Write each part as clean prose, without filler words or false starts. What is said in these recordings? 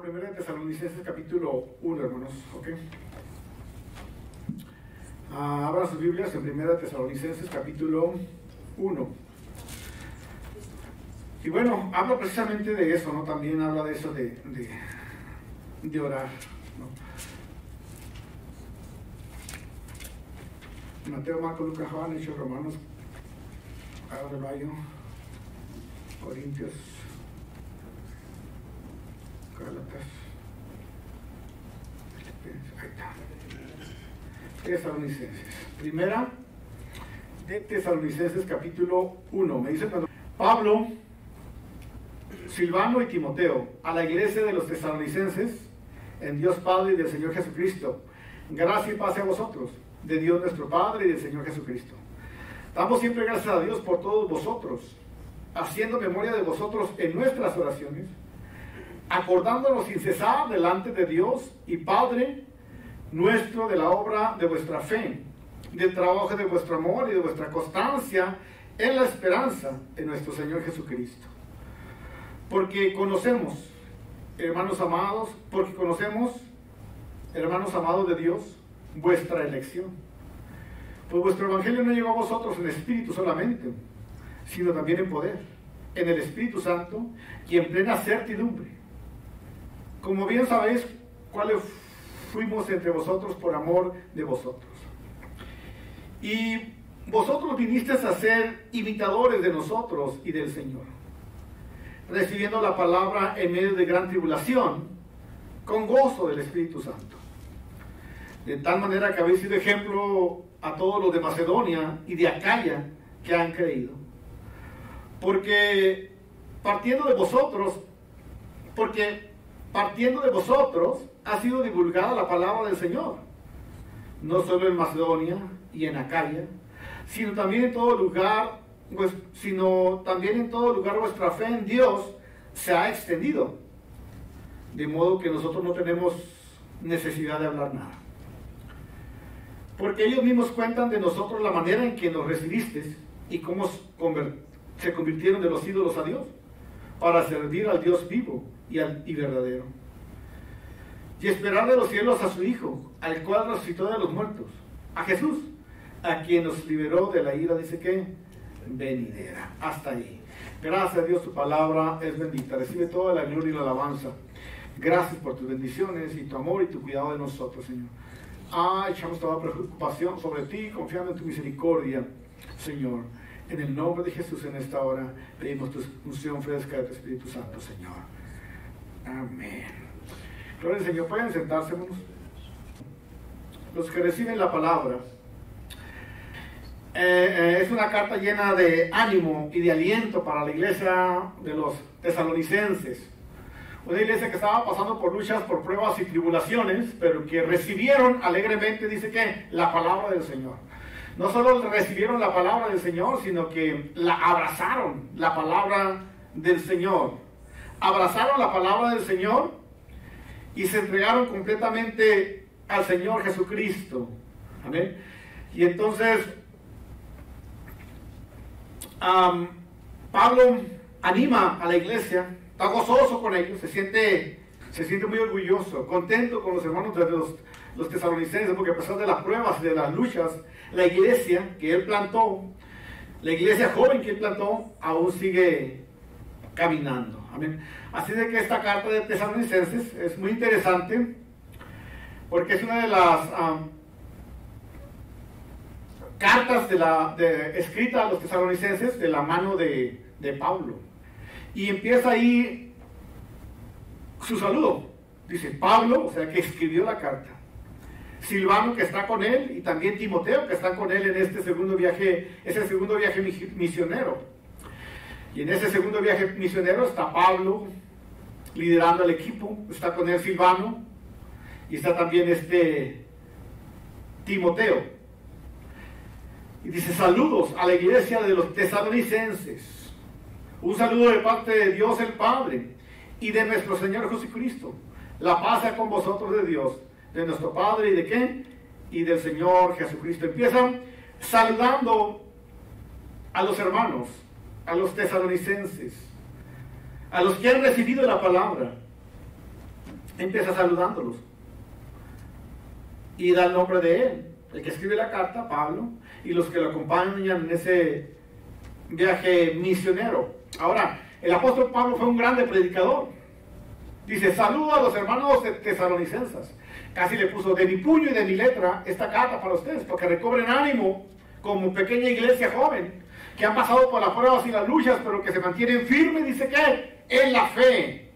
Primera de Tesalonicenses capítulo 1, hermanos, ¿ok? Abran sus Biblias en 1 Tesalonicenses capítulo 1. Y bueno, habla precisamente de eso, ¿no? También habla de eso de orar, ¿no? Mateo, Marco, Lucas, Juan, Hechos, Romanos, ahora Mayo, Corintios, Gálatas, ahí está. Tesalonicenses. Primera de Tesalonicenses capítulo 1. Me dice cuando Pablo, Silvano y Timoteo, a la iglesia de los tesalonicenses, en Dios Padre y del Señor Jesucristo. Gracia y paz a vosotros, de Dios nuestro Padre y del Señor Jesucristo. Damos siempre gracias a Dios por todos vosotros, haciendo memoria de vosotros en nuestras oraciones, acordándonos sin cesar delante de Dios y Padre nuestro de la obra de vuestra fe, del trabajo de vuestro amor y de vuestra constancia en la esperanza de nuestro Señor Jesucristo. Porque conocemos, hermanos amados, de Dios, vuestra elección. Pues vuestro evangelio no llegó a vosotros en espíritu solamente, sino también en poder, en el Espíritu Santo y en plena certidumbre. Como bien sabéis, cuáles fuimos entre vosotros por amor de vosotros. Y vosotros vinisteis a ser imitadores de nosotros y del Señor, recibiendo la palabra en medio de gran tribulación, con gozo del Espíritu Santo. De tal manera que habéis sido ejemplo a todos los de Macedonia y de Acaya que han creído. Porque partiendo de vosotros ha sido divulgada la palabra del Señor, no solo en Macedonia y en Acaya, sino también en todo lugar, vuestra fe en Dios se ha extendido, de modo que nosotros no tenemos necesidad de hablar nada. Porque ellos mismos cuentan de nosotros la manera en que nos recibisteis y cómo se convirtieron de los ídolos a Dios, para servir al Dios vivo y verdadero, y esperar de los cielos a su Hijo, al cual resucitó de los muertos, a Jesús, a quien nos liberó de la ira, dice que venidera. Hasta ahí. Gracias a Dios, tu palabra es bendita. Recibe toda la gloria y la alabanza. Gracias por tus bendiciones y tu amor y tu cuidado de nosotros, Señor. Echamos toda preocupación sobre ti, confiando en tu misericordia, Señor. En el nombre de Jesús, en esta hora pedimos tu unción fresca de tu Espíritu Santo, Señor. Amén. Gloria al Señor. Pueden sentarse, hermanos. Los que reciben la palabra. Es una carta llena de ánimo y de aliento para la iglesia de los tesalonicenses. Una iglesia que estaba pasando por luchas, por pruebas y tribulaciones, pero que recibieron alegremente, dice que, la palabra del Señor. No solo recibieron la palabra del Señor, sino que la abrazaron, la palabra del Señor. Abrazaron la palabra del Señor y se entregaron completamente al Señor Jesucristo. Amén. Y entonces, Pablo anima a la iglesia, está gozoso con ellos, se siente muy orgulloso, contento con los hermanos de los tesalonicenses, porque a pesar de las pruebas y de las luchas, la iglesia que él plantó, la iglesia joven que él plantó, aún sigue caminando. Amén. Así de que esta carta de Tesalonicenses es muy interesante, porque es una de las cartas escrita a los tesalonicenses de la mano de Pablo. Y empieza ahí su saludo. Dice Pablo, o sea, que escribió la carta. Silvano, que está con él, y también Timoteo, que está con él en este segundo viaje, es el segundo viaje misionero. Y en ese segundo viaje misionero está Pablo liderando el equipo, está con él Silvano, y está también Timoteo. Y dice saludos a la iglesia de los tesalonicenses. Un saludo de parte de Dios el Padre y de nuestro Señor Jesucristo. La paz sea con vosotros de Dios, de nuestro Padre y de ¿qué? Y del Señor Jesucristo. Empiezan saludando a los hermanos, a los tesalonicenses, a los que han recibido la palabra. Empieza saludándolos y da el nombre de Él, el que escribe la carta, Pablo, y los que lo acompañan en ese viaje misionero. Ahora, el apóstol Pablo fue un grande predicador. Dice, saludo a los hermanos tesalonicenses. Casi le puso de mi puño y de mi letra esta carta para ustedes, porque recobren ánimo como pequeña iglesia joven, que han pasado por las pruebas y las luchas, pero que se mantienen firmes, dice que en la fe.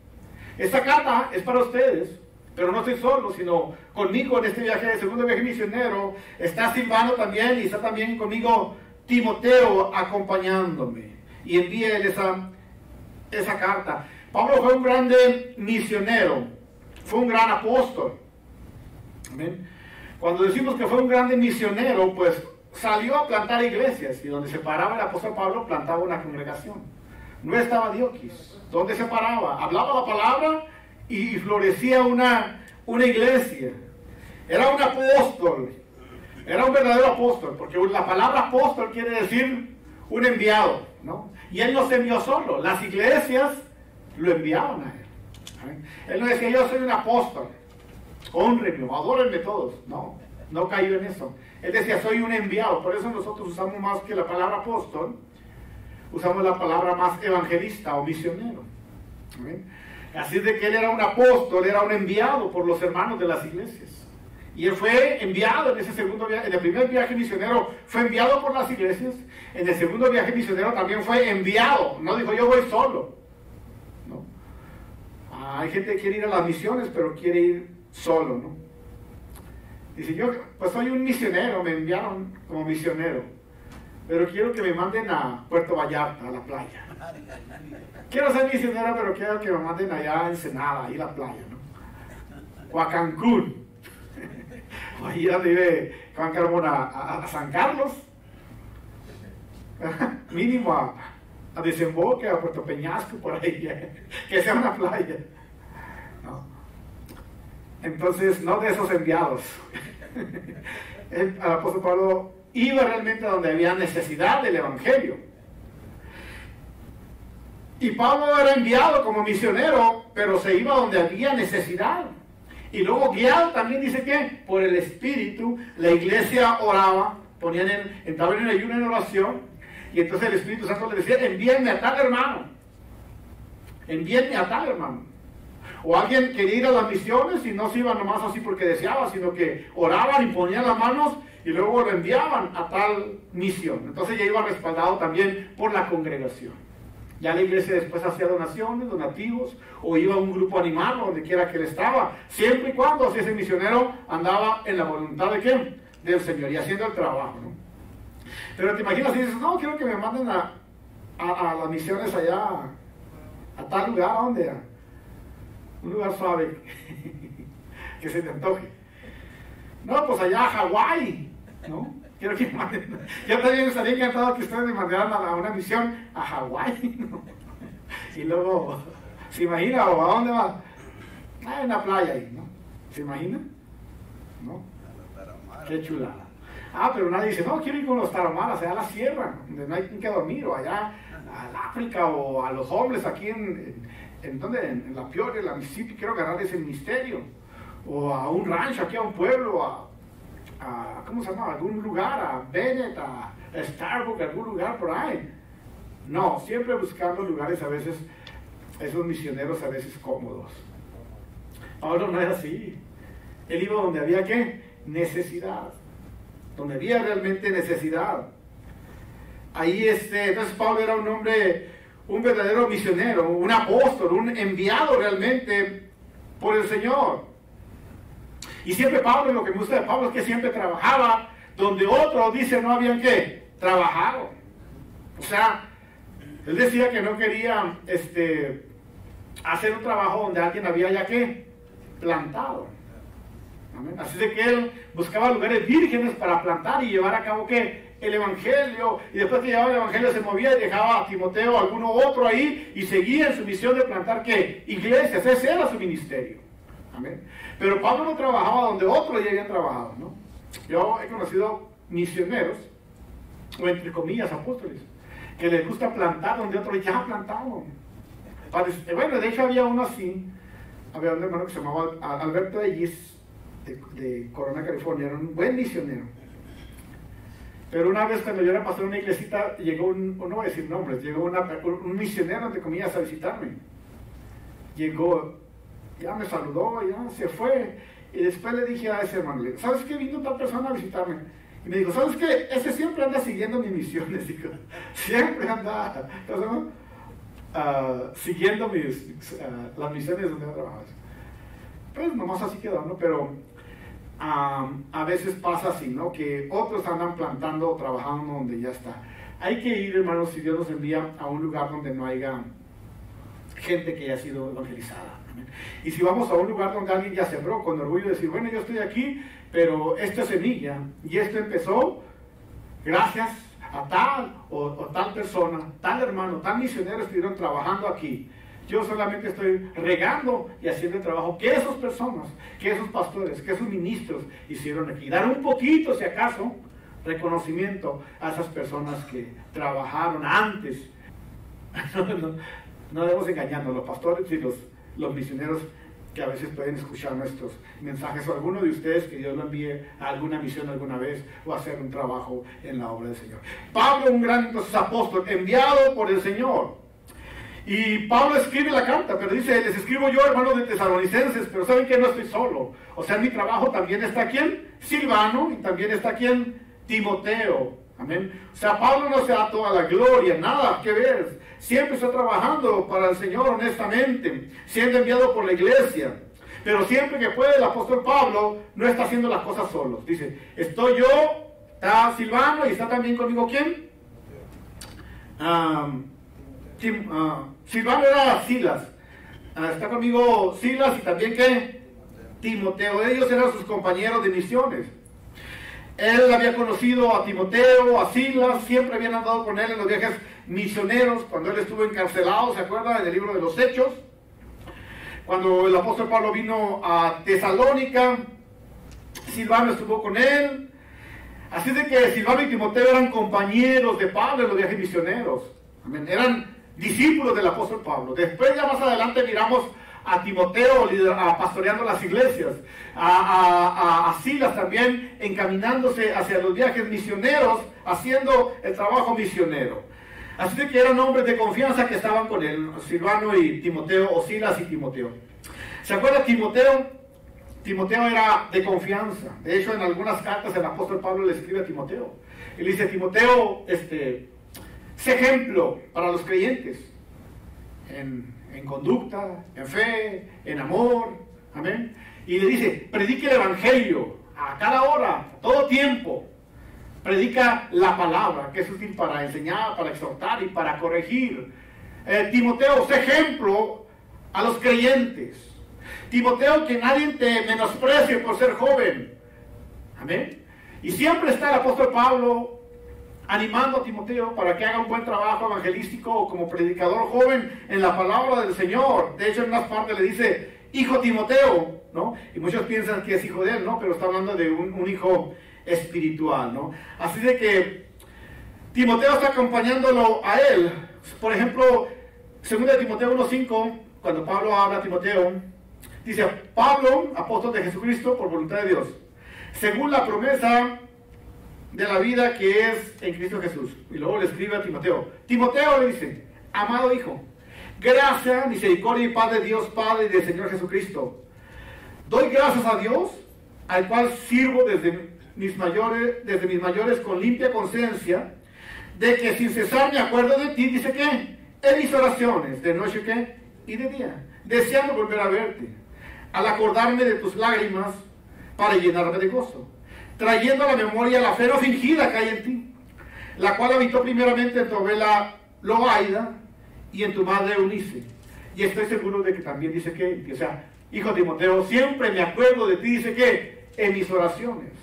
Esta carta es para ustedes, pero no estoy solo, sino conmigo en este viaje, segundo viaje misionero, está Silvano también, y está también conmigo Timoteo acompañándome. Y envíe esa carta. Pablo fue un grande misionero, fue un gran apóstol. ¿Amén? Cuando decimos que fue un grande misionero, pues salió a plantar iglesias, y donde se paraba el apóstol Pablo plantaba una congregación. No estaba Dioquis. ¿Dónde se paraba? Hablaba la palabra y florecía una iglesia. Era un apóstol, era un verdadero apóstol, porque la palabra apóstol quiere decir un enviado, ¿no? Y él no se envió solo, las iglesias lo enviaban a él. ¿Amén? Él no decía, yo soy un apóstol, honrenme, adórenme todos. No cayó en eso. Él decía, soy un enviado. Por eso nosotros usamos más que la palabra apóstol, usamos la palabra más evangelista o misionero. ¿Amén? Así es de que él era un apóstol, era un enviado por los hermanos de las iglesias. Y él fue enviado en ese segundo viaje. En el primer viaje misionero fue enviado por las iglesias. En el segundo viaje misionero también fue enviado. No dijo, yo voy solo. ¿No? Hay gente que quiere ir a las misiones, pero quiere ir solo, ¿no? Dice, yo pues soy un misionero, me enviaron como misionero, pero quiero que me manden a Puerto Vallarta, a la playa. Quiero ser misionero, pero quiero que me manden allá a Ensenada, ahí a la playa, ¿no? O a Cancún. O ahí donde vive Juan Carmona, a San Carlos. Mínimo a Desemboque, a Puerto Peñasco, por ahí, que sea una playa. ¿No? Entonces, no de esos enviados. El apóstol Pablo iba realmente a donde había necesidad del evangelio. Y Pablo era enviado como misionero, pero se iba donde había necesidad. Y luego guiado también dice que por el Espíritu la iglesia oraba, entraban en ayuno, en oración, y entonces el Espíritu Santo le decía, envíenme a tal hermano, envíenme a tal hermano. O alguien quería ir a las misiones y no se iba nomás así porque deseaba, sino que oraban y ponían las manos y luego lo enviaban a tal misión. Entonces ya iba respaldado también por la congregación. Ya la iglesia después hacía donaciones, donativos, o iba a un grupo animal, donde quiera que él estaba, siempre y cuando ese misionero andaba en la voluntad de ¿quién? Del Señor, y haciendo el trabajo, ¿no? Pero te imaginas y dices, no, quiero que me manden a las misiones allá, a tal lugar, ¿a dónde era? Un lugar suave, que se te antoje. No, pues allá a Hawái, ¿no? Quiero que me manden. Yo también estaría encantado que ustedes me mandaran a una misión a Hawái, ¿no? Y luego, ¿se imagina? ¿O a dónde va? En la playa ahí, ¿no? ¿Se imagina? ¿No? Qué chulada. Pero nadie dice, no, quiero ir con los tarahumaras allá a la sierra, donde no hay quien que dormir, o allá al África, o a los hombres aquí en la Peoria, en la Mississippi, quiero agarrar ese ministerio, o a un rancho aquí, a un pueblo, a ¿cómo se llama? A algún lugar, a Bennett, a Starbucks, a algún lugar por ahí. No, siempre buscando lugares a veces, esos misioneros a veces cómodos. Pablo no era así. Él iba donde había ¿qué? Necesidad. Donde había realmente necesidad. Ahí entonces Pablo era un hombre, un verdadero misionero, un apóstol, un enviado realmente por el Señor. Y siempre Pablo, lo que me gusta de Pablo es que siempre trabajaba donde otros dicen no habían ¿qué? Trabajado. O sea, él decía que no quería hacer un trabajo donde alguien había ya ¿qué? Plantado. ¿Amén? Así de que él buscaba lugares vírgenes para plantar y llevar a cabo ¿qué? El evangelio, y después que llevaba el evangelio se movía y dejaba a Timoteo, a alguno otro ahí, y seguía en su misión de plantar ¿qué? Iglesias. Ese era su ministerio. Amén. Pero Pablo no trabajaba donde otros ya habían trabajado, ¿no? Yo he conocido misioneros, o entre comillas apóstoles, que les gusta plantar donde otros ya plantaron. Bueno, de hecho había uno así, había un hermano que se llamaba Alberto Ellis, de Corona, California, era un buen misionero. Pero una vez cuando yo era pastor en una iglesita, llegó no voy a decir nombres, llegó un misionero, entre comillas, a visitarme. Llegó, ya me saludó, ya se fue. Y después le dije a ese hermano, ¿sabes qué? Vino tal persona a visitarme. Y me dijo, ¿sabes qué? Ese siempre anda siguiendo mis misiones. Dijo, siempre anda siguiendo las misiones donde yo trabajo. Pues nomás así quedó, ¿no? Pero a veces pasa así, ¿no? Que otros andan plantando o trabajando donde ya está. Hay que ir, hermanos, si Dios nos envía a un lugar donde no haya gente que haya sido evangelizada. ¿Amén? Y si vamos a un lugar donde alguien ya sembró, con orgullo decir, bueno, yo estoy aquí, pero esta semilla, y esto empezó gracias a tal o tal persona, tal hermano, tal misionero estuvieron trabajando aquí. Yo solamente estoy regando y haciendo el trabajo que esas personas, que esos pastores, que esos ministros hicieron aquí. Dar un poquito, si acaso, reconocimiento a esas personas que trabajaron antes. No debemos engañarnos, los pastores y los misioneros que a veces pueden escuchar nuestros mensajes, o alguno de ustedes que Dios lo envíe a alguna misión alguna vez o a hacer un trabajo en la obra del Señor. Pablo, un gran apóstol, enviado por el Señor. Y Pablo escribe la carta, pero dice, les escribo yo, hermanos de Tesalonicenses, pero saben que no estoy solo. O sea, en mi trabajo también está aquí Silvano y también está aquí Timoteo. Amén. O sea, Pablo no se da toda la gloria, nada que ver. Siempre está trabajando para el Señor honestamente, siendo enviado por la iglesia. Pero siempre que puede, el apóstol Pablo no está haciendo las cosas solos. Dice, estoy yo, está Silvano y está también conmigo ¿quién? Silvano era Silas. Está conmigo Silas y también ¿qué? Timoteo. Ellos eran sus compañeros de misiones. Él había conocido a Timoteo, a Silas, siempre habían andado con él en los viajes misioneros, cuando él estuvo encarcelado, ¿se acuerdan? En el libro de los Hechos. Cuando el apóstol Pablo vino a Tesalónica, Silvano estuvo con él. Así de que Silvano y Timoteo eran compañeros de Pablo en los viajes misioneros. Amén. Eran discípulos del apóstol Pablo. Después ya más adelante miramos a Timoteo pastoreando las iglesias, a Silas también encaminándose hacia los viajes misioneros, haciendo el trabajo misionero. Así de que eran hombres de confianza que estaban con él, Silvano y Timoteo, o Silas y Timoteo. ¿Se acuerda Timoteo? Timoteo era de confianza. De hecho, en algunas cartas el apóstol Pablo le escribe a Timoteo. Él dice, Timoteo, sé ejemplo para los creyentes en conducta, en fe, en amor, amén. Y le dice, predique el evangelio a cada hora, a todo tiempo. Predica la palabra, que es útil para enseñar, para exhortar y para corregir. Timoteo, sé ejemplo a los creyentes. Timoteo, que nadie te menosprecie por ser joven. Amén. Y siempre está el apóstol Pablo animando a Timoteo para que haga un buen trabajo evangelístico como predicador joven en la palabra del Señor. De hecho, en unas partes le dice, hijo Timoteo, ¿no? Y muchos piensan que es hijo de él, ¿no? Pero está hablando de un hijo espiritual, ¿no? Así de que Timoteo está acompañándolo a él. Por ejemplo, 2 Timoteo 1:5, cuando Pablo habla a Timoteo, dice, Pablo, apóstol de Jesucristo, por voluntad de Dios, según la promesa de la vida que es en Cristo Jesús. Y luego le escribe a Timoteo. Timoteo le dice, amado hijo, gracia, misericordia y paz de Dios Padre y del Señor Jesucristo. Doy gracias a Dios, al cual sirvo desde mis mayores con limpia conciencia, de que sin cesar me acuerdo de ti, dice que en mis oraciones, de noche ¿qué? Y de día, deseando volver a verte, al acordarme de tus lágrimas, para llenarme de gozo, trayendo a la memoria la fe no fingida que hay en ti, la cual habitó primeramente en tu abuela Loaida y en tu madre Eunice. Y estoy seguro de que también dice que, o sea, hijo Timoteo, siempre me acuerdo de ti, dice que en mis oraciones.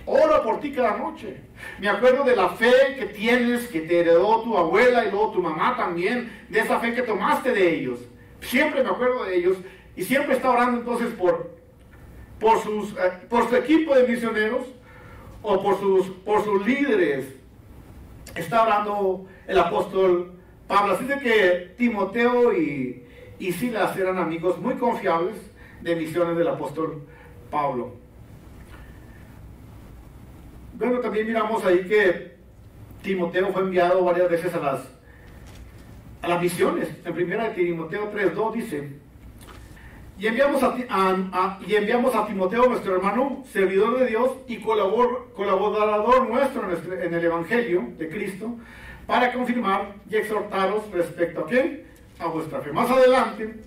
Oro por ti cada noche. Me acuerdo de la fe que tienes, que te heredó tu abuela y luego tu mamá también, de esa fe que tomaste de ellos. Siempre me acuerdo de ellos y siempre está orando entonces por su equipo de misioneros o por sus líderes. Está orando el apóstol Pablo. Así de que Timoteo y Silas eran amigos muy confiables de misiones del apóstol Pablo. Bueno, también miramos ahí que Timoteo fue enviado varias veces a las misiones. En 1 Timoteo 3:2 dice: y enviamos a Timoteo, nuestro hermano, servidor de Dios y colaborador nuestro en el Evangelio de Cristo, para confirmar y exhortaros respecto a ¿qué? A vuestra fe. Más adelante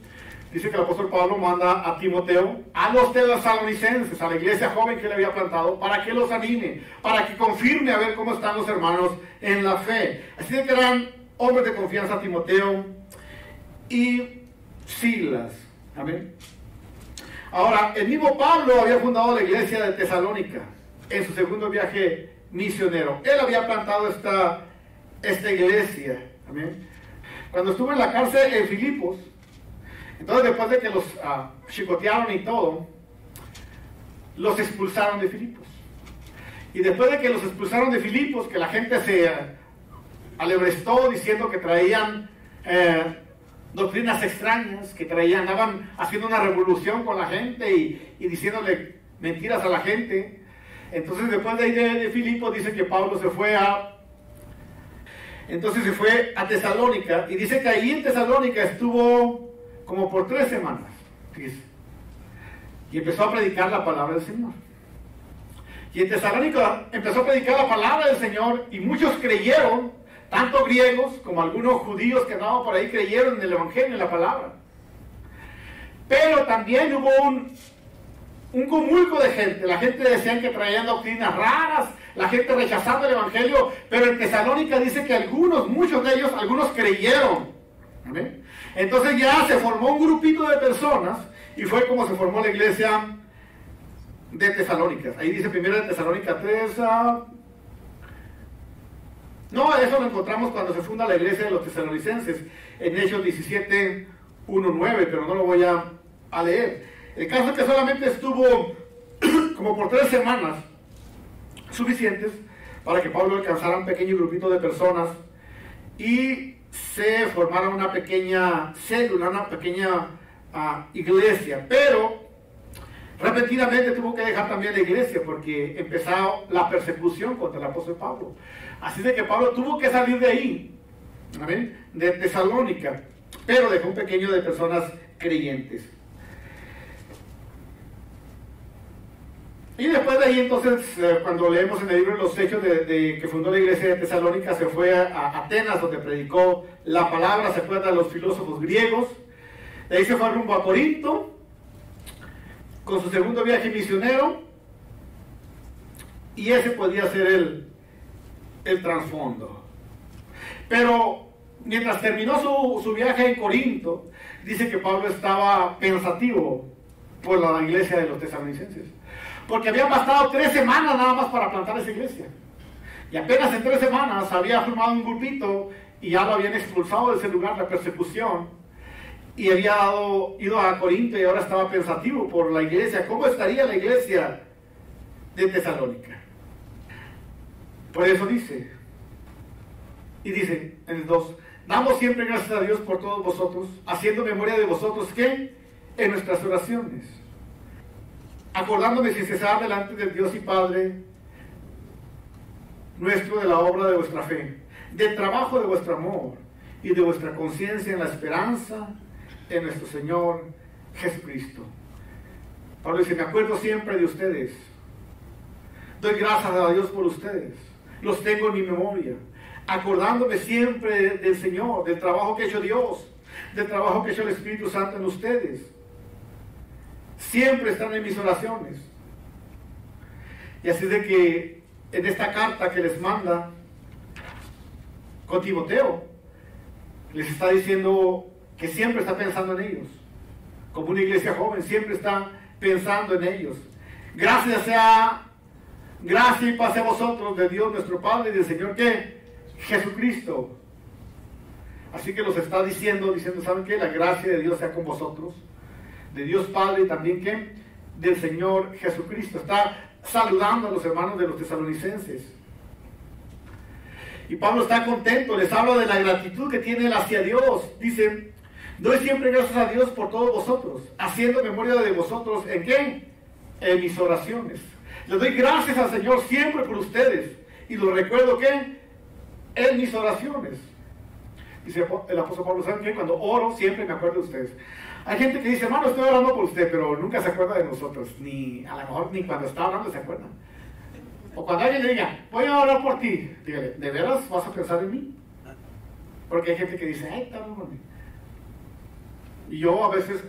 dice que el apóstol Pablo manda a Timoteo a los tesalonicenses, a la iglesia joven que le había plantado, para que los anime, para que confirme a ver cómo están los hermanos en la fe. Así de que eran hombres de confianza, Timoteo y Silas. Amén. Ahora, el mismo Pablo había fundado la iglesia de Tesalónica en su segundo viaje misionero. Él había plantado esta iglesia. Amén. Cuando estuvo en la cárcel en Filipos, entonces después de que los chicotearon y todo, los expulsaron de Filipos. Y después de que los expulsaron de Filipos, que la gente se alebrestó diciendo que traían doctrinas extrañas, que andaban haciendo una revolución con la gente y diciéndole mentiras a la gente. Entonces después de ahí de Filipos dice que Pablo se fue a Tesalónica, y dice que ahí en Tesalónica estuvo como por 3 semanas, fíjese, y empezó a predicar la palabra del Señor. Y en Tesalónica empezó a predicar la palabra del Señor, y muchos creyeron, tanto griegos como algunos judíos que andaban por ahí creyeron en el Evangelio, en la palabra. Pero también hubo un cúmulo de gente. La gente decían que traían doctrinas raras, la gente rechazando el Evangelio, pero en Tesalónica dice que muchos de ellos, algunos creyeron. ¿Amén? Entonces ya se formó un grupito de personas, y fue como se formó la iglesia de Tesalónica. Ahí dice 1 Tesalónica 3. No, eso lo encontramos cuando se funda la iglesia de los tesalonicenses, en Hechos 17:1-9, pero no lo voy a leer. El caso es que solamente estuvo como por 3 semanas, suficientes para que Pablo alcanzara un pequeño grupito de personas y se formara una pequeña célula, una pequeña iglesia. Pero repentinamente tuvo que dejar también la iglesia porque empezó la persecución contra el apóstol Pablo. Así de que Pablo tuvo que salir de ahí, ¿amén?, de Tesalónica, pero dejó un pequeño de personas creyentes. Y después de ahí, entonces, cuando leemos en el libro de los Hechos de que fundó la iglesia de Tesalónica, se fue a Atenas, donde predicó la palabra, se fue a los filósofos griegos. De ahí se fue rumbo a Corinto, con su segundo viaje misionero, y ese podía ser el trasfondo. Pero mientras terminó su viaje en Corinto, dice que Pablo estaba pensativo por la iglesia de los tesalonicenses, porque habían bastado 3 semanas nada más para plantar esa iglesia, y apenas en 3 semanas había formado un grupito y ya lo habían expulsado de ese lugar, la persecución, y había ido a Corinto, y ahora estaba pensativo por la iglesia. ¿Cómo estaría la iglesia de Tesalónica? Por eso dice en el 2: damos siempre gracias a Dios por todos vosotros, haciendo memoria de vosotros, ¿qué? En nuestras oraciones, acordándome sin cesar delante del Dios y Padre nuestro de la obra de vuestra fe, del trabajo de vuestro amor y de vuestra conciencia en la esperanza en nuestro Señor Jesucristo. Pablo dice: me acuerdo siempre de ustedes, doy gracias a Dios por ustedes, los tengo en mi memoria, acordándome siempre del Señor, del trabajo que ha hecho Dios, del trabajo que ha hecho el Espíritu Santo en ustedes. Siempre están en mis oraciones. Y así de que en esta carta que les manda con Timoteo, les está diciendo que siempre está pensando en ellos. Como una iglesia joven, siempre está pensando en ellos. Gracia y paz a vosotros de Dios nuestro Padre y del Señor ¿qué? Jesucristo. Así que los está diciendo, ¿saben qué? La gracia de Dios sea con vosotros, de Dios Padre y también ¿qué? Del Señor Jesucristo. Está saludando a los hermanos de los tesalonicenses. Y Pablo está contento, les habla de la gratitud que tiene hacia Dios. Dice: doy siempre gracias a Dios por todos vosotros, haciendo memoria de vosotros, ¿en qué? En mis oraciones. Les doy gracias al Señor siempre por ustedes, y los recuerdo ¿qué? en mis oraciones. Dice el apóstol Pablo, ¿saben qué? Cuando oro siempre me acuerdo de ustedes. Hay gente que dice, hermano, estoy orando por usted, pero nunca se acuerda de nosotros. Ni, a lo mejor ni cuando está orando se acuerdan. O cuando alguien le diga, voy a orar por ti, dígale, ¿de veras vas a pensar en mí? Porque hay gente que dice, ay, está por mí. Y yo a veces,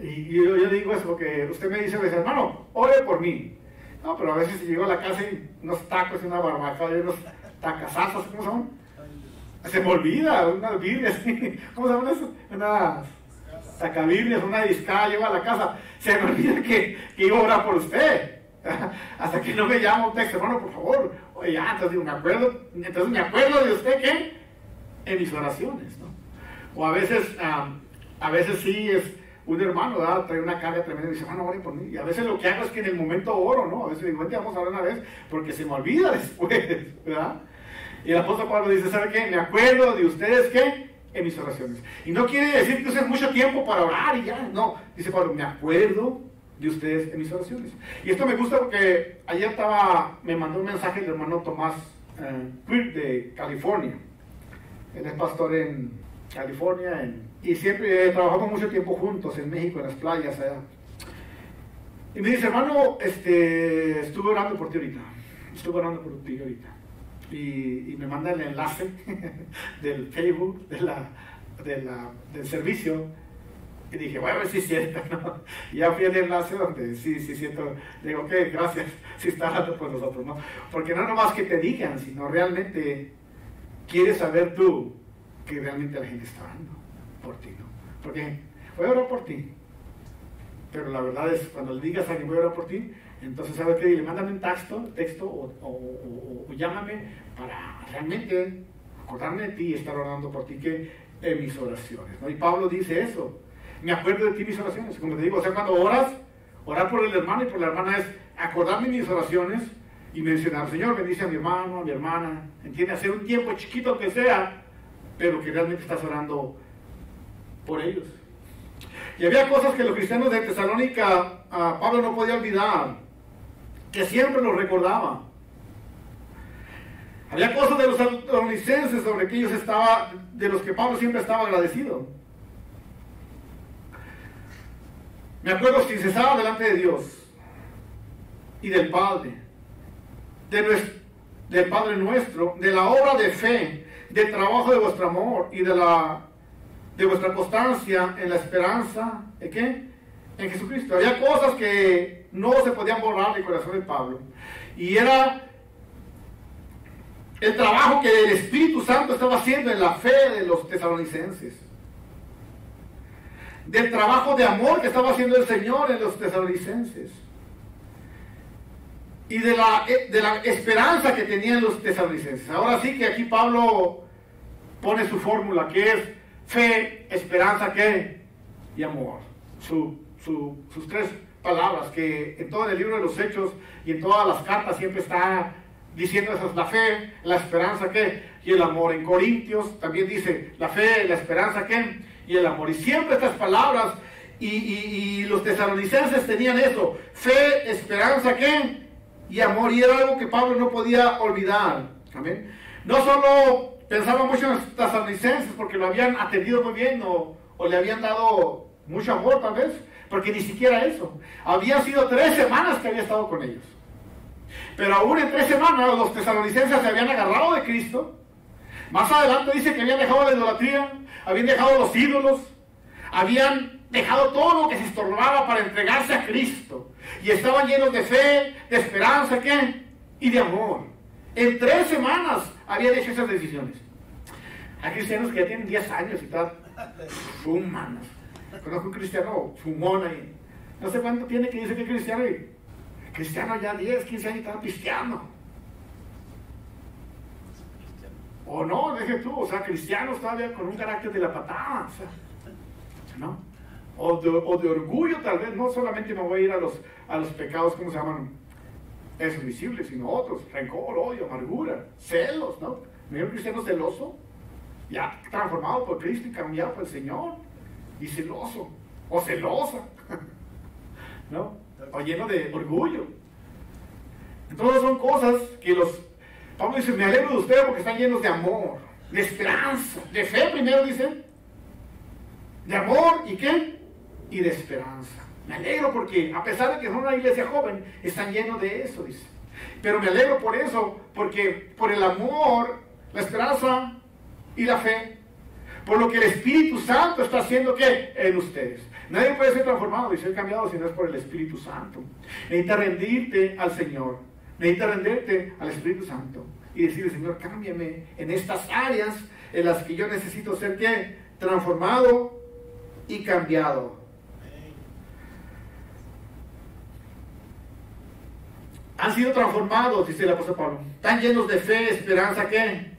yo digo eso porque usted me dice, hermano, ore por mí. No, pero a veces llego a la casa y unos tacos y una barbacoa y unos tacazazos, ¿cómo se llaman? Se me olvida, unas Biblias, ¿cómo se llaman eso? Unas tacabiblias, una discada, llego a la casa, se me olvida que iba a orar por usted. Hasta que no me llama un texto, hermano, por favor. Oye, ya, entonces digo, me acuerdo de usted, ¿qué? En mis oraciones, ¿no? O a veces sí es un hermano, ¿verdad? Trae una carga tremenda y dice, hermano, ore por mí. Y a veces lo que hago es que en el momento oro, ¿no? A veces digo, vente, vamos a orar una vez, porque se me olvida después, ¿verdad? Y el apóstol Pablo dice, ¿sabe qué? Me acuerdo de ustedes, ¿qué? En mis oraciones. Y no quiere decir que uses mucho tiempo para orar y ya, no. Dice Pablo, me acuerdo de ustedes en mis oraciones. Y esto me gusta porque ayer me mandó un mensaje el hermano Tomás Quirk de California. Él es pastor en California y siempre trabajamos mucho tiempo juntos en México, en las playas allá. Y me dice, hermano, estuve orando por ti ahorita. Y me manda el enlace del Facebook del servicio. Y dije, bueno, a ver si es cierto, ¿no? Y ya fui al enlace donde sí, cierto. Digo, ok, gracias, si está hablando por nosotros, ¿no? Porque no nomás que te digan, sino realmente quieres saber tú que realmente la gente está orando por ti, ¿no? Porque voy a orar por ti. Pero la verdad es, cuando le digas a alguien voy a orar por ti, entonces, ¿sabes qué? Dile, mándame un texto o llámame para realmente acordarme de ti y estar orando por ti que en mis oraciones, ¿no? Y Pablo dice eso. Me acuerdo de ti mis oraciones, como te digo, o sea, cuando orar por el hermano y por la hermana es acordarme de mis oraciones y mencionar, Señor, bendice a mi hermano, a mi hermana, entiende, hacer un tiempo chiquito que sea, pero que realmente estás orando por ellos. Y había cosas que los cristianos de Tesalónica, Pablo no podía olvidar, que siempre los recordaba. Había cosas de los tesalonicenses sobre que de los que Pablo siempre estaba agradecido. Me acuerdo sin cesar delante de Dios y del Padre, del Padre nuestro, de la obra de fe, del trabajo de vuestro amor y de vuestra constancia en la esperanza, ¿de qué? En Jesucristo. Había cosas que no se podían borrar del corazón de Pablo. Y era el trabajo que el Espíritu Santo estaba haciendo en la fe de los tesalonicenses. Del trabajo de amor que estaba haciendo el Señor en los tesalonicenses. Y de la esperanza que tenían los tesalonicenses. Ahora sí que aquí Pablo pone su fórmula, que es fe, esperanza, ¿qué? Y amor. Sus tres palabras, que en todo el libro de los Hechos y en todas las cartas siempre está diciendo eso, la fe, la esperanza, ¿qué? Y el amor. En Corintios también dice la fe, la esperanza, ¿qué? Y el amor. Y siempre estas palabras, y los tesalonicenses tenían eso, fe, esperanza, ¿qué? Y amor. Y era algo que Pablo no podía olvidar. Amén. No solo pensaba mucho en los tesalonicenses porque lo habían atendido muy bien o le habían dado mucho amor tal vez, porque ni siquiera eso. Habían sido 3 semanas que había estado con ellos. Pero aún en 3 semanas los tesalonicenses se habían agarrado de Cristo. Más adelante dice que habían dejado la idolatría, habían dejado los ídolos, habían dejado todo lo que se estorbaba para entregarse a Cristo. Y estaban llenos de fe, de esperanza, ¿qué? Y de amor. En 3 semanas habían hecho esas decisiones. Hay cristianos que ya tienen 10 años y tal, fuman. Conozco un cristiano fumón ahí. No sé cuánto tiene que dice que es cristiano y cristiano ya 10, 15 años y estaba pisteando. O no, deje tú, o sea, cristianos todavía con un carácter de la patada, o sea, ¿no? O de orgullo tal vez, no solamente me voy a ir a los pecados, ¿cómo se llaman? Esos visibles, sino otros, rencor, odio, amargura, celos, ¿no? Me veo un cristiano celoso, ya transformado por Cristo y cambiado por el Señor, y celoso, o celosa, ¿no? O lleno de orgullo. Entonces son cosas que Pablo dice, me alegro de ustedes porque están llenos de amor, de esperanza, de fe primero dice, de amor y ¿qué? Y de esperanza. Me alegro porque a pesar de que son una iglesia joven, están llenos de eso, dice. Pero me alegro por eso, porque por el amor, la esperanza y la fe, por lo que el Espíritu Santo está haciendo ¿qué? En ustedes. Nadie puede ser transformado y ser cambiado si no es por el Espíritu Santo. Necesitas rendirte al Señor, necesitas rendirte al Espíritu Santo y decirle, Señor, cámbiame en estas áreas en las que yo necesito ser ¿qué? Transformado y cambiado. Han sido transformados, dice el apóstol Pablo. Están llenos de fe, esperanza, ¿qué?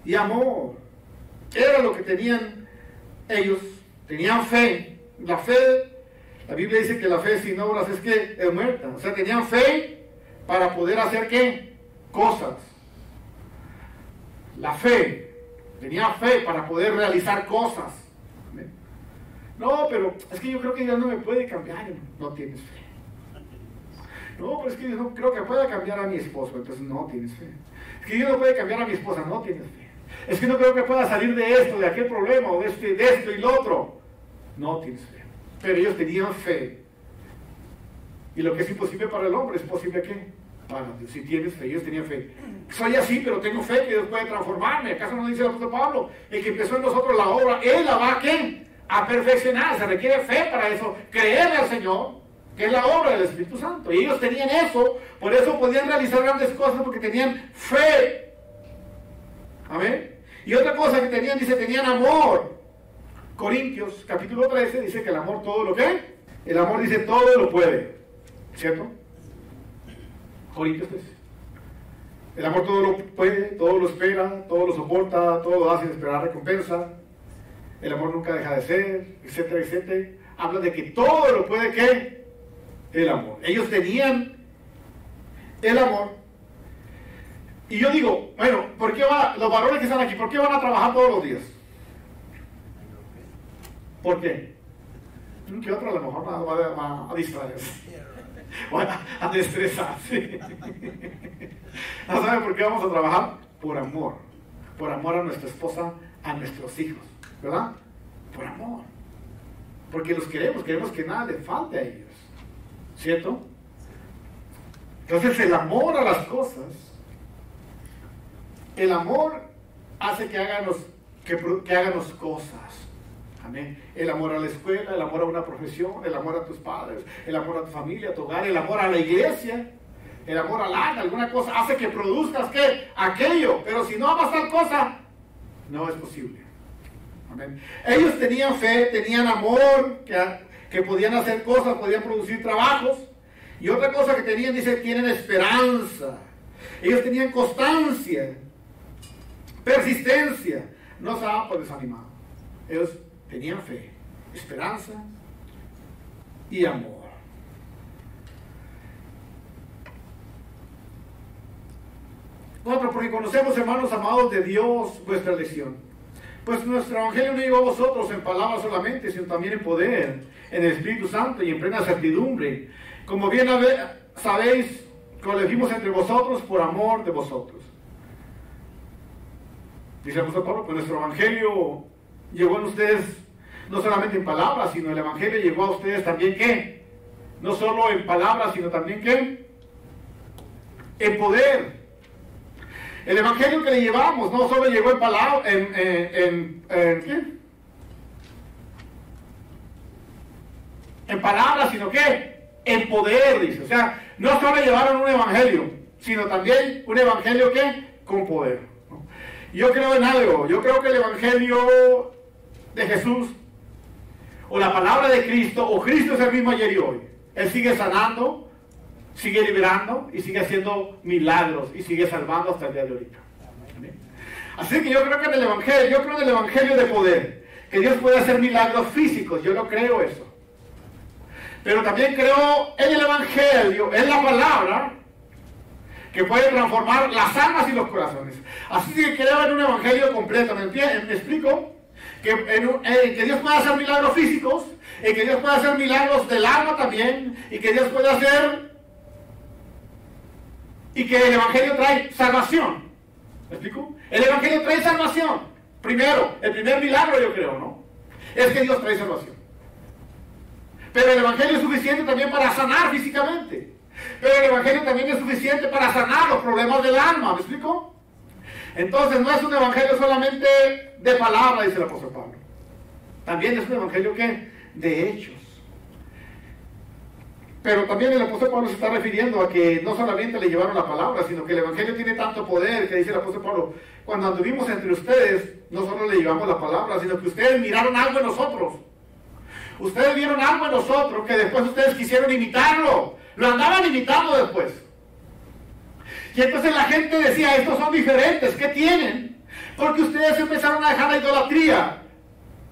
Y amor. Era lo que tenían ellos. Tenían fe. La fe, la Biblia dice que la fe sin obras es que es muerta. O sea, tenían fe para poder hacer ¿qué? Cosas. La fe. Tenía fe para poder realizar cosas. No, pero es que yo creo que Dios no me puede cambiar. No tienes fe. No, pero es que yo no creo que pueda cambiar a mi esposo, entonces no tienes fe. Es que Dios no puede cambiar a mi esposa, no tienes fe. Es que no creo que pueda salir de esto, de aquel problema, o de esto y lo otro. No tienes fe. Pero ellos tenían fe. Y lo que es imposible para el hombre es posible ¿qué? Para Dios. Si tienes fe, ellos tenían fe. Soy así, pero tengo fe que Dios puede transformarme. ¿Acaso no dice el apóstol Pablo? El que empezó en nosotros la obra, Él la va ¿qué? A perfeccionar. Se requiere fe para eso. Creerle al Señor, que es la obra del Espíritu Santo. Y ellos tenían eso, por eso podían realizar grandes cosas, porque tenían fe. Amén. Y otra cosa que tenían, dice, tenían amor. Corintios, capítulo 13, dice que el amor todo lo que, el amor dice todo lo puede. ¿Cierto? Corintios 13. El amor todo lo puede, todo lo espera, todo lo soporta, todo lo hace sin esperar recompensa. El amor nunca deja de ser, etcétera, etcétera. Habla de que todo lo puede, ¿qué? El amor. Ellos tenían el amor. Y yo digo, bueno, ¿por qué los varones que están aquí, por qué van a trabajar todos los días? ¿Por qué? Que otro a lo mejor va a distraerse. A desestresarse. ¿No saben por qué vamos a trabajar? Por amor. Por amor a nuestra esposa, a nuestros hijos. ¿Verdad? Por amor. Porque los queremos que nada les falte a ellos. ¿Cierto? Entonces el amor a las cosas, el amor hace que háganos cosas. Amén. El amor a la escuela, el amor a una profesión, el amor a tus padres, el amor a tu familia, a tu hogar, el amor a la iglesia, el amor al arte, alguna cosa hace que produzcas ¿qué? Aquello. Pero si no amas tal cosa, no es posible. Amén. Ellos tenían fe, tenían amor, que podían hacer cosas, podían producir trabajos. Y otra cosa que tenían, dice, tienen esperanza. Ellos tenían constancia, persistencia. No se daban por desanimados. Ellos tenían fe, esperanza y amor. Nosotros, porque conocemos, hermanos amados de Dios, vuestra elección. Pues nuestro evangelio no llegó a vosotros en palabras solamente, sino también en poder, en el Espíritu Santo y en plena certidumbre. Como bien sabéis, que lo elegimos entre vosotros por amor de vosotros. Dice el apóstol Pablo, pues nuestro evangelio llegó a ustedes no solamente en palabras, sino el evangelio llegó a ustedes también, ¿qué? No solo en palabras, sino también, ¿qué? En poder. El evangelio que le llevamos no solo llegó en palabras, ¿qué? En palabras, sino ¿qué? En poder, dice. O sea, no solo llevaron un evangelio, sino también un evangelio, ¿qué? Con poder. Yo creo en algo. Yo creo que el evangelio de Jesús, o la palabra de Cristo, o Cristo es el mismo ayer y hoy. Él sigue sanando, sigue liberando y sigue haciendo milagros y sigue salvando hasta el día de ahorita. ¿Amén? Así que yo creo que en el evangelio, yo creo en el evangelio de poder, que Dios puede hacer milagros físicos. Yo no creo eso. Pero también creo en el evangelio, en la palabra, que puede transformar las almas y los corazones. Así que creo en un evangelio completo. ¿Me explico? Que Dios puede hacer milagros físicos, y que Dios puede hacer milagros del alma también, y que Dios puede hacer y que el Evangelio trae salvación. ¿Me explico? El Evangelio trae salvación. Primero, el primer milagro yo creo, ¿no? Es que Dios trae salvación. Pero el Evangelio es suficiente también para sanar físicamente. Pero el Evangelio también es suficiente para sanar los problemas del alma, ¿me explico? Entonces no es un Evangelio solamente de palabra, dice el apóstol Pablo. También es un Evangelio que de hechos. Pero también el apóstol Pablo se está refiriendo a que no solamente le llevaron la palabra, sino que el Evangelio tiene tanto poder, que dice el apóstol Pablo, cuando anduvimos entre ustedes, no solo le llevamos la palabra, sino que ustedes miraron algo en nosotros. Ustedes vieron algo en nosotros que después ustedes quisieron imitarlo. Lo andaban imitando después. Y entonces la gente decía, estos son diferentes, ¿qué tienen? Porque ustedes empezaron a dejar la idolatría,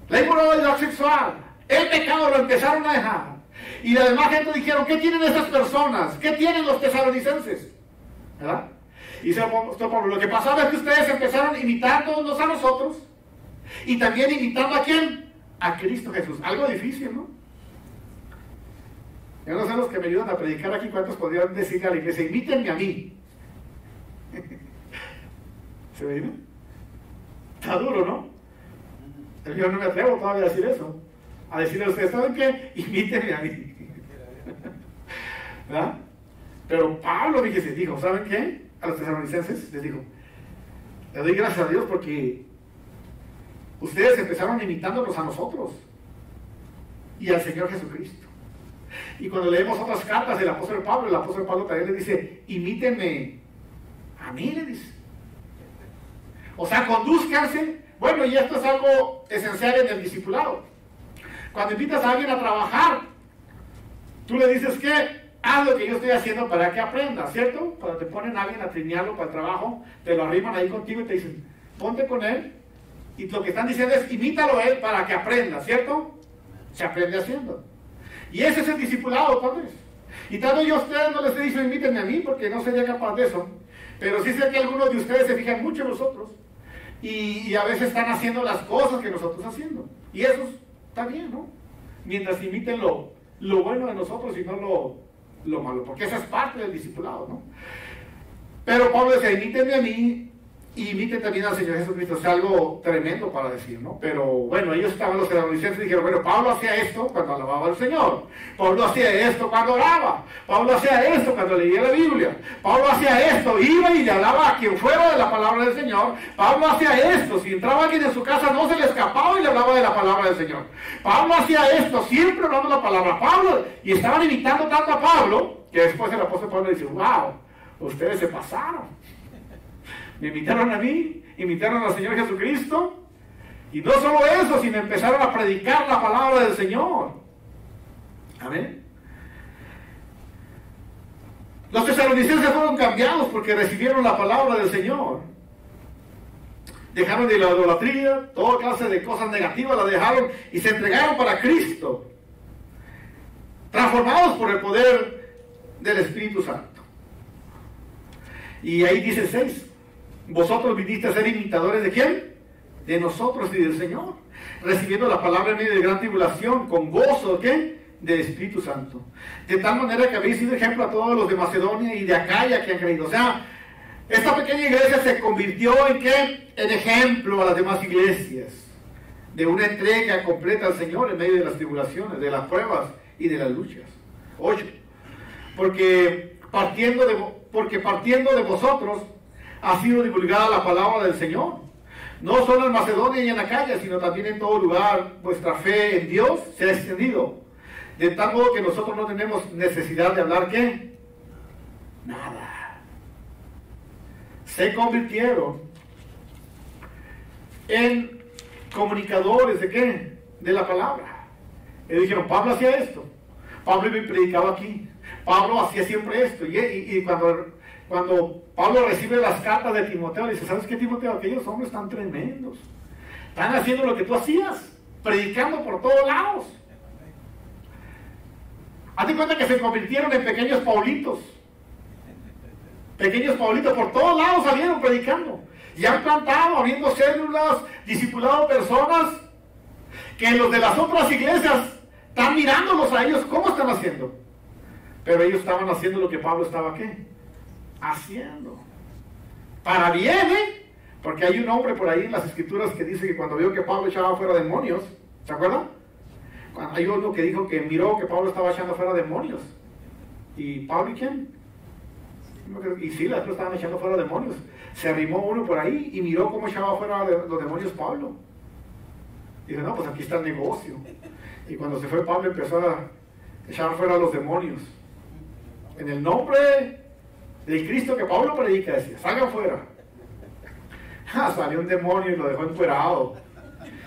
la inmoralidad sexual, el pecado lo empezaron a dejar. Y la demás gente dijeron, ¿qué tienen esas personas? ¿Qué tienen los tesalonicenses? ¿Verdad? Y dice Pablo, lo que pasaba es que ustedes empezaron imitándonos a nosotros y también imitando ¿a quién? A Cristo Jesús. Algo difícil, ¿no? Yo no sé los que me ayudan a predicar aquí, ¿cuántos podrían decirle a la iglesia, imítenme a mí? ¿Se ve? ¿No? Está duro, ¿no? Yo no me atrevo todavía a decir eso. A decirle a ustedes, ¿saben qué? Imítenme a mí. ¿Verdad? Pero Pablo dijo, ¿saben qué? A los tesalonicenses les dijo, le doy gracias a Dios porque ustedes empezaron imitándonos a nosotros y al Señor Jesucristo. Y cuando leemos otras cartas del apóstol Pablo, el apóstol Pablo también le dice, imítenme a mí, le dice. O sea, condúzcanse. Bueno, y esto es algo esencial en el discipulado. Cuando invitas a alguien a trabajar, tú le dices que haz lo que yo estoy haciendo para que aprenda, ¿cierto? Cuando te ponen a alguien a trinearlo para el trabajo, te lo arriman ahí contigo y te dicen, ponte con él. Y lo que están diciendo es, imítalo a él para que aprenda, ¿cierto? Se aprende haciendo. Y ese es el discipulado, padres. Y tanto yo a ustedes no les he dicho, imítenme a mí, porque no sería capaz de eso. Pero sí sé que algunos de ustedes se fijan mucho en nosotros. Y a veces están haciendo las cosas que nosotros haciendo. Y eso está bien, ¿no? Mientras imiten lo bueno de nosotros y no lo malo. Porque esa es parte del discipulado, ¿no? Pero Pablo decía, imítenme a mí y imiten también al Señor Jesucristo. Es algo tremendo para decir, ¿no? Pero bueno, ellos estaban los tesalonicenses y dijeron, bueno, Pablo hacía esto cuando alababa al Señor. Pablo hacía esto cuando oraba. Pablo hacía esto cuando leía la Biblia. Pablo hacía esto, iba y le hablaba a quien fuera de la palabra del Señor. Pablo hacía esto, si entraba alguien en su casa no se le escapaba y le hablaba de la palabra del Señor. Pablo hacía esto, siempre hablando la palabra. Pablo, y estaban imitando tanto a Pablo, que después el apóstol Pablo dice, wow, ustedes se pasaron. Me imitaron a mí, imitaron al Señor Jesucristo, y no solo eso, sino empezaron a predicar la palabra del Señor. Amén. Los tesalonicenses fueron cambiados porque recibieron la palabra del Señor. Dejaron de la idolatría, toda clase de cosas negativas las dejaron y se entregaron para Cristo, transformados por el poder del Espíritu Santo. Y ahí dice 6. Vosotros viniste a ser imitadores ¿de quién? De nosotros y del Señor, recibiendo la palabra en medio de gran tribulación, con gozo, ¿de qué? Del Espíritu Santo. De tal manera que habéis sido ejemplo a todos los de Macedonia y de Acaya que han creído. O sea, esta pequeña iglesia se convirtió en ¿qué? En ejemplo a las demás iglesias, de una entrega completa al Señor en medio de las tribulaciones, de las pruebas y de las luchas. 8. Porque partiendo de vosotros ha sido divulgada la palabra del Señor, no solo en Macedonia y en Acaya, sino también en todo lugar. Vuestra fe en Dios se ha extendido, de tal modo que nosotros no tenemos necesidad de hablar ¿qué? Nada. Se convirtieron en comunicadores ¿de qué? De la palabra. Y dijeron, Pablo hacía esto, Pablo predicaba aquí, Pablo hacía siempre esto. Y cuando Pablo recibe las cartas de Timoteo, dice, ¿sabes qué, Timoteo? Aquellos hombres están tremendos. Están haciendo lo que tú hacías, predicando por todos lados. Hazte cuenta que se convirtieron en pequeños Paulitos. Pequeños Paulitos por todos lados salieron predicando. Y han plantado, abriendo células, discipulado personas, que los de las otras iglesias están mirándolos a ellos, ¿cómo están haciendo? Pero ellos estaban haciendo lo que Pablo estaba, ¿qué? haciendo. Para bien, porque hay un hombre por ahí en las escrituras que dice que cuando vio que Pablo echaba fuera demonios, ¿se acuerdan? Hay uno que dijo que miró que Pablo estaba echando fuera demonios. ¿Y Pablo y quién? Y sí, las dos estaban echando fuera demonios. Se arrimó uno por ahí y miró cómo echaba fuera los demonios Pablo. Y dijo, no, pues aquí está el negocio. Y cuando se fue Pablo empezó a echar fuera los demonios. En el nombre del Cristo que Pablo predica, decía, salgan fuera. Salió un demonio y lo dejó encuerado.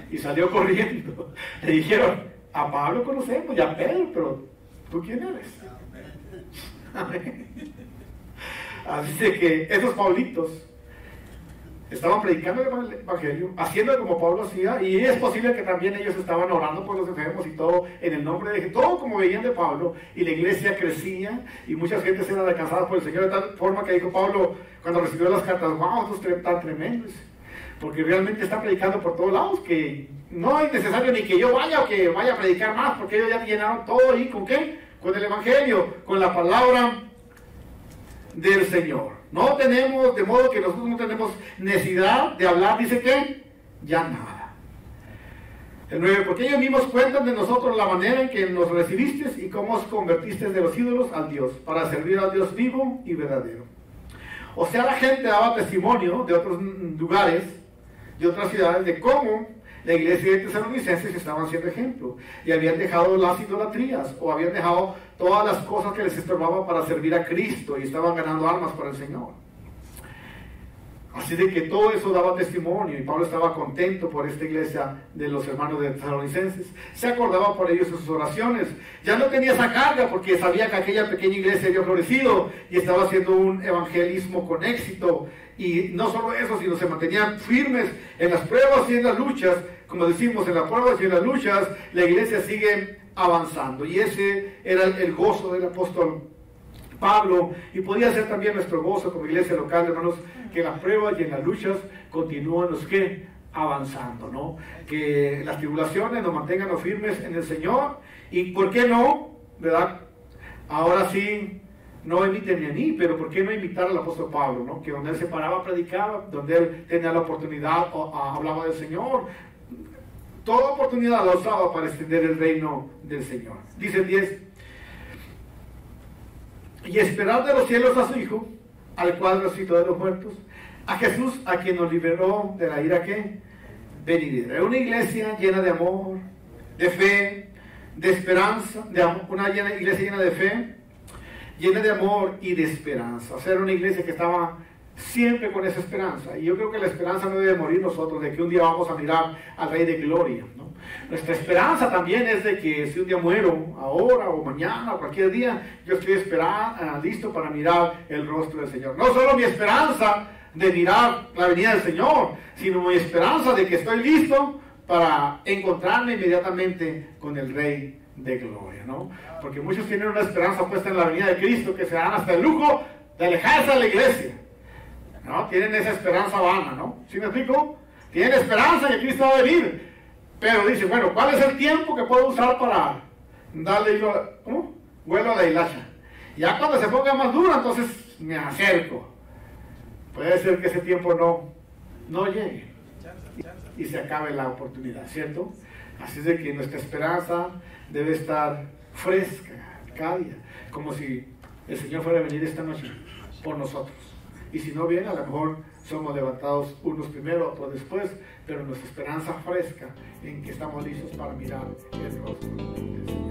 Y salió corriendo. Le dijeron, a Pablo conocemos, y a Pedro, pero ¿tú quién eres? Así de que esos Paulitos estaban predicando el Evangelio, haciendo como Pablo hacía, y es posible que también ellos estaban orando por los enfermos y todo en el nombre de Jesús, todo como veían de Pablo, y la iglesia crecía, y muchas gentes eran alcanzadas por el Señor, de tal forma que dijo Pablo, cuando recibió las cartas, wow, estos tan tremendos, porque realmente están predicando por todos lados, que no es necesario ni que yo vaya o que vaya a predicar más, porque ellos ya llenaron todo ahí, ¿con qué? Con el Evangelio, con la palabra del Señor. No tenemos, de modo que nosotros no tenemos necesidad de hablar, dice que ya nada. El 9, porque ellos mismos cuentan de nosotros la manera en que nos recibiste y cómo os convertiste de los ídolos al Dios, para servir al Dios vivo y verdadero. O sea, la gente daba testimonio de otros lugares, de otras ciudades, de cómo la iglesia de Tesalonicenses estaban siendo ejemplo y habían dejado las idolatrías o habían dejado todas las cosas que les estorbaban para servir a Cristo y estaban ganando almas para el Señor. Así de que todo eso daba testimonio y Pablo estaba contento por esta iglesia de los hermanos de Tesalonicenses. Se acordaba por ellos en sus oraciones. Ya no tenía esa carga porque sabía que aquella pequeña iglesia había florecido y estaba haciendo un evangelismo con éxito. Y no solo eso, sino se mantenían firmes en las pruebas y en las luchas. Como decimos, en las pruebas y en las luchas, la iglesia sigue avanzando. Y ese era el gozo del apóstol Pablo, y podía ser también nuestro gozo como iglesia local, hermanos, que en las pruebas y en las luchas continúan los que avanzando, ¿no? Que las tribulaciones nos mantengan firmes en el Señor, y ¿por qué no? ¿Verdad? Ahora sí, no imiten a mí, pero ¿por qué no imitar al apóstol Pablo, ¿no? Que donde él se paraba, predicaba, donde él tenía la oportunidad, hablaba del Señor, toda oportunidad la usaba para extender el reino del Señor. Dice el 10, y esperar de los cielos a su Hijo, al cual resucitó de los muertos, a Jesús, a quien nos liberó de la ira que venidera. Es una iglesia llena de amor, de fe, de esperanza, una iglesia llena de fe, llena de amor y de esperanza. O sea, era una iglesia que estaba siempre con esa esperanza. Y yo creo que la esperanza no debe morir nosotros, de que un día vamos a mirar al Rey de Gloria, ¿no? Nuestra esperanza también es de que si un día muero, ahora o mañana o cualquier día, yo estoy listo para mirar el rostro del Señor. No solo mi esperanza de mirar la venida del Señor, sino mi esperanza de que estoy listo para encontrarme inmediatamente con el Rey de Gloria, ¿no? Porque muchos tienen una esperanza puesta en la venida de Cristo, que se dan hasta el lujo de alejarse de la iglesia, ¿no? Tienen esa esperanza vana, ¿no? ¿Sí me explico? Tienen esperanza que Cristo va a venir, pero dicen, bueno, ¿cuál es el tiempo que puedo usar para darle vuelo a la hilacha? Ya cuando se ponga más dura, entonces me acerco. Puede ser que ese tiempo no llegue y se acabe la oportunidad, ¿cierto? Así es de que nuestra esperanza debe estar fresca cada día, como si el Señor fuera a venir esta noche por nosotros. Y si no viene, a lo mejor somos levantados unos primero, otros después, pero nuestra esperanza fresca en que estamos listos para mirar el rostro del Señor.